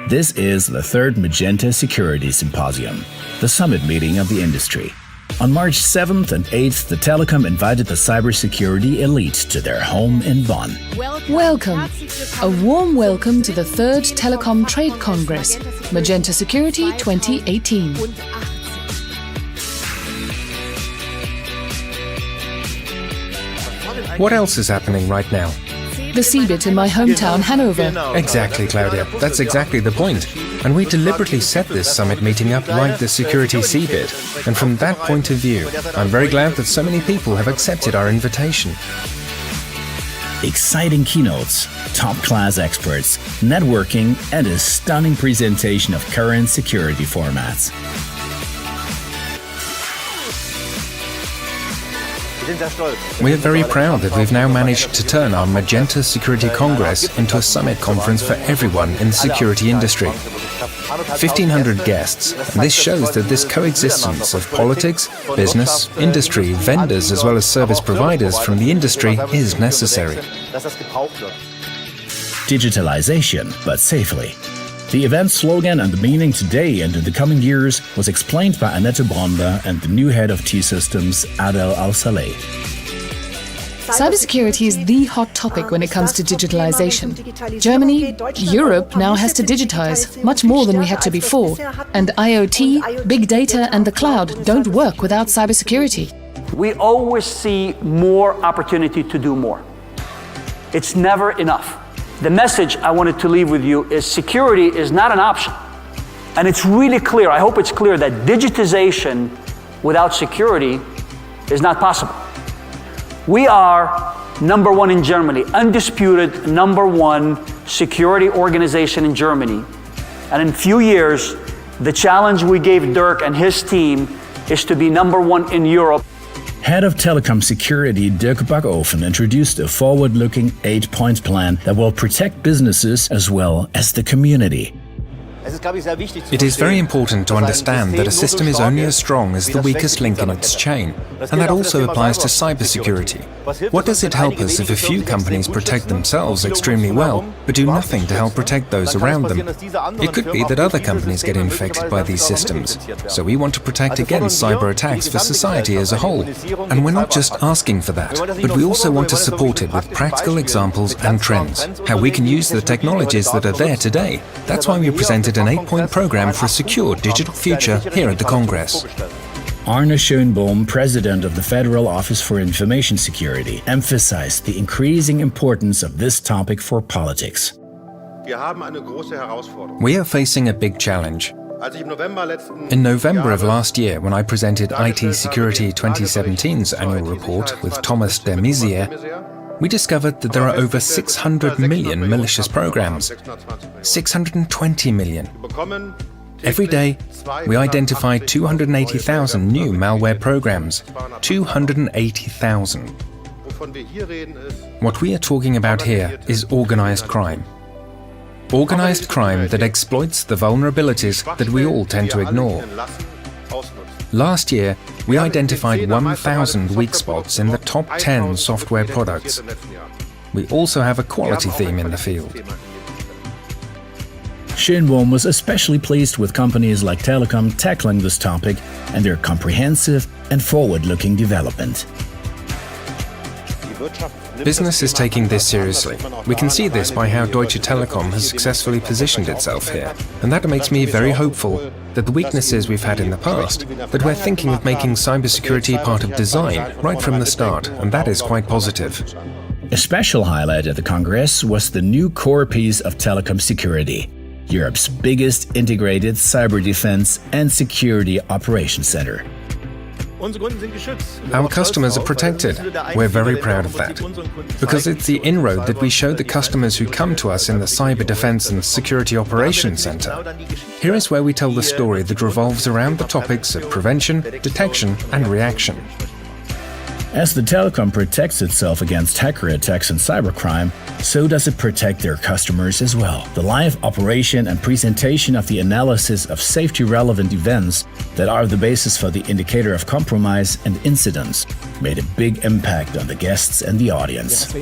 This is the third Magenta Security Symposium, the summit meeting of the industry. On March 7th and 8th, the Telekom invited the cybersecurity elite to their home in Bonn. Welcome. A warm welcome to the third Telekom Trade Congress, Magenta Security 2018. What else is happening right now? The CeBIT in my hometown, Hanover. Exactly, Claudia. That's exactly the point. And we deliberately set this summit meeting up like the security CeBIT. And from that point of view, I'm very glad that so many people have accepted our invitation. Exciting keynotes, top-class experts, networking, and a stunning presentation of current security formats. We are very proud that we've now managed to turn our Magenta Security Congress into a summit conference for everyone in the security industry. 1,500 guests, and this shows that this coexistence of politics, business, industry, vendors as well as service providers from the industry is necessary. Digitalization, but safely. The event slogan and the meaning today and in the coming years was explained by Annette Bronder and the new head of T-Systems, Al-Saleh. Cybersecurity is the hot topic when it comes to digitalization. Germany, Europe now has to digitize, much more than we had to before. And IoT, big data and the cloud don't work without cybersecurity. We always see more opportunity to do more. It's never enough. The message I wanted to leave with you is security is not an option. And it's really clear, I hope it's clear, that digitization without security is not possible. We are number one in Germany, undisputed number one security organization in Germany. And in a few years, the challenge we gave Dirk and his team is to be number one in Europe. Head of Telecom Security Dirk Backofen introduced a forward-looking 8-point plan that will protect businesses as well as the community. It is very important to understand that a system is only as strong as the weakest link in its chain, and that also applies to cybersecurity. What does it help us if a few companies protect themselves extremely well, but do nothing to help protect those around them? It could be that other companies get infected by these systems, so we want to protect against cyber attacks for society as a whole. And we're not just asking for that, but we also want to support it with practical examples and trends, how we can use the technologies that are there today. That's why we presented an 8-point program for a secure digital future here at the Congress. Arne Schönbohm, president of the Federal Office for Information Security, emphasized the increasing importance of this topic for politics. We are facing a big challenge. In November of last year, when I presented IT Security 2017's annual report with Thomas de Maizière, we discovered that there are over 600 million malicious programs. 620 million. Every day, we identify 280,000 new malware programs. 280,000. What we are talking about here is organized crime. Organized crime that exploits the vulnerabilities that we all tend to ignore. Last year, we identified 1,000 weak spots in the top 10 software products. We also have a quality theme in the field. Schönbohm was especially pleased with companies like Telekom tackling this topic and their comprehensive and forward-looking development. Business is taking this seriously. We can see this by how Deutsche Telekom has successfully positioned itself here. And that makes me very hopeful that the weaknesses we've had in the past, that we're thinking of making cybersecurity part of design right from the start, and that is quite positive. A special highlight at the Congress was the new core piece of Telekom Security, Europe's biggest integrated cyber defense and security operations center. Our customers are protected. We're very proud of that. Because it's the inroad that we show the customers who come to us in the Cyber Defense and Security Operations Center. Here is where we tell the story that revolves around the topics of prevention, detection and reaction. As the Telekom protects itself against hacker attacks and cybercrime, so does it protect their customers as well. The live operation and presentation of the analysis of safety-relevant events that are the basis for the indicator of compromise and incidents made a big impact on the guests and the audience.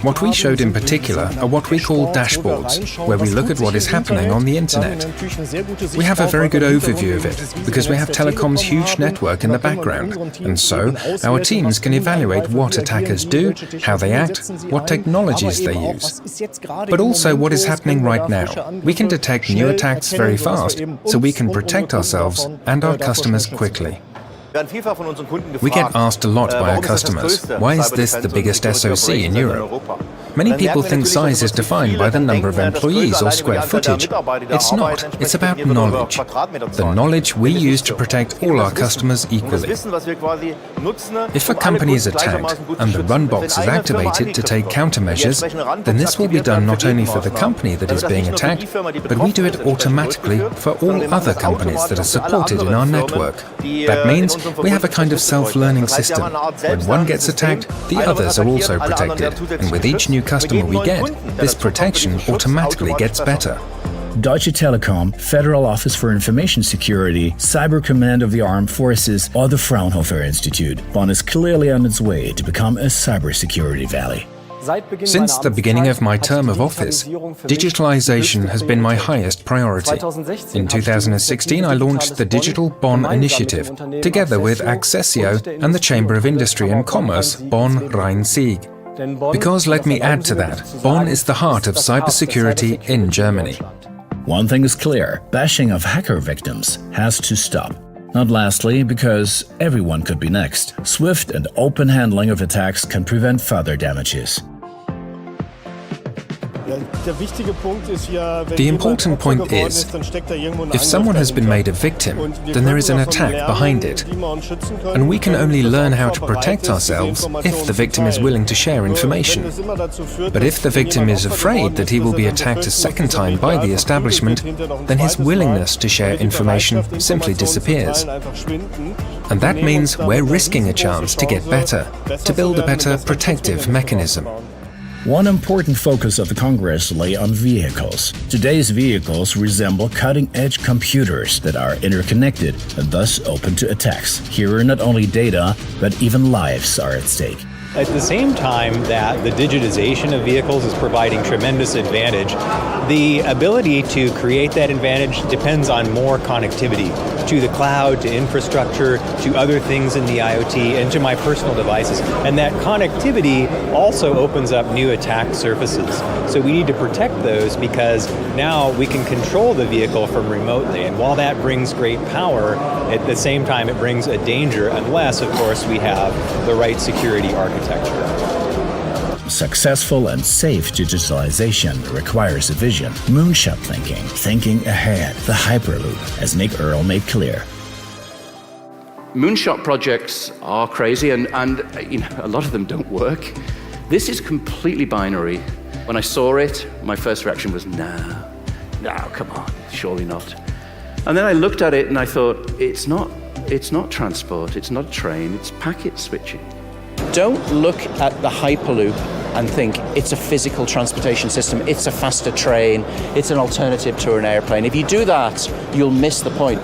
What we showed in particular are what we call dashboards, where we look at what is happening on the internet. We have a very good overview of it, because we have Telekom's huge network in the background, and so our teams can evaluate what attackers do, how they act, what technologies they use. But also what is happening right now. We can detect new attacks very fast, so we can protect ourselves and our customers quickly. We get asked a lot by our customers, why is this the biggest SOC in Europe? Many people think size is defined by the number of employees or square footage. It's not. It's about knowledge. The knowledge we use to protect all our customers equally. If a company is attacked and the run box is activated to take countermeasures, then this will be done not only for the company that is being attacked, but we do it automatically for all other companies that are supported in our network. That means we have a kind of self-learning system. When one gets attacked, the others are also protected, and with each new customer we get, this protection automatically gets better. Deutsche Telekom, Federal Office for Information Security, Cyber Command of the Armed Forces, or the Fraunhofer Institute, Bonn is clearly on its way to become a cybersecurity valley. Since the beginning of my term of office, digitalization has been my highest priority. In 2016, I launched the Digital Bonn Initiative, together with Accessio and the Chamber of Industry and Commerce, Bonn-Rhein-Sieg. Because let me add to that, Bonn is the heart of cybersecurity in Germany. One thing is clear, bashing of hacker victims has to stop. Not lastly, because everyone could be next. Swift and open handling of attacks can prevent further damages. The important point is, if someone has been made a victim, then there is an attack behind it. And we can only learn how to protect ourselves if the victim is willing to share information. But if the victim is afraid that he will be attacked a second time by the establishment, then his willingness to share information simply disappears. And that means we're risking a chance to get better, to build a better protective mechanism. One important focus of the Congress lay on vehicles. Today's vehicles resemble cutting-edge computers that are interconnected and thus open to attacks. Here, not only data, but even lives are at stake. At the same time that the digitization of vehicles is providing tremendous advantage, the ability to create that advantage depends on more connectivity to the cloud, to infrastructure, to other things in the IoT, and to my personal devices. And that connectivity also opens up new attack surfaces. So we need to protect those because now we can control the vehicle from remotely. And while that brings great power, at the same time it brings a danger unless, of course, we have the right security architecture. Successful and safe digitalization requires a vision, moonshot thinking ahead, the Hyperloop, as Nick Earl made clear. Moonshot projects are crazy and a lot of them don't work. This is completely binary. When I saw it, my first reaction was, no, come on, surely not. And then I looked at it and I thought, it's not transport, it's not a train, it's packet switching. Don't look at the Hyperloop and think it's a physical transportation system, it's a faster train, it's an alternative to an airplane. If you do that, you'll miss the point.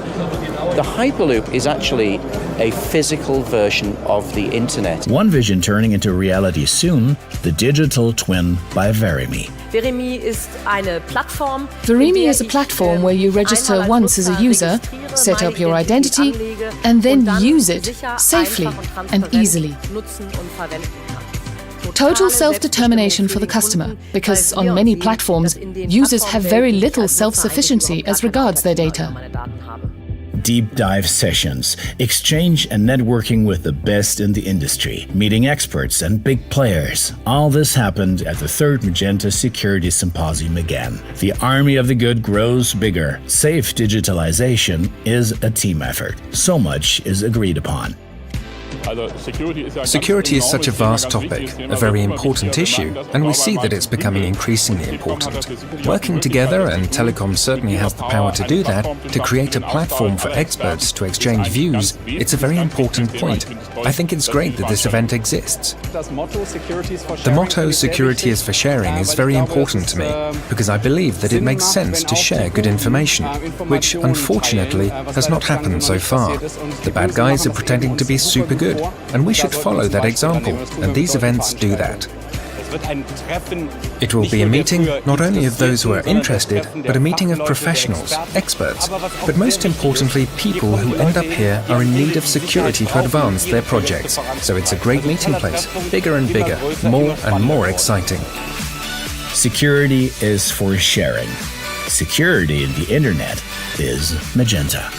The Hyperloop is actually a physical version of the internet. One vision turning into reality soon, the digital twin by Verimi. Verimi is a platform where you register once as a user, set up your identity, and then use it safely and easily. Total self-determination for the customer, because on many platforms, users have very little self-sufficiency as regards their data. Deep dive sessions, exchange and networking with the best in the industry, meeting experts and big players. All this happened at the 3rd Magenta Security Symposium again. The army of the good grows bigger. Safe digitalization is a team effort. So much is agreed upon. Security is such a vast topic, a very important issue, and we see that it's becoming increasingly important. Working together, and Telekom certainly has the power to do that, to create a platform for experts to exchange views, it's a very important point. I think it's great that this event exists. The motto "Security is for sharing" is very important to me, because I believe that it makes sense to share good information, which unfortunately has not happened so far. The bad guys are pretending to be super good, and we should follow that example, and these events do that. It will be a meeting not only of those who are interested, but a meeting of professionals, experts, but most importantly, people who end up here are in need of security to advance their projects. So it's a great meeting place, bigger and bigger, more and more exciting. Security is for sharing. Security in the internet is Magenta.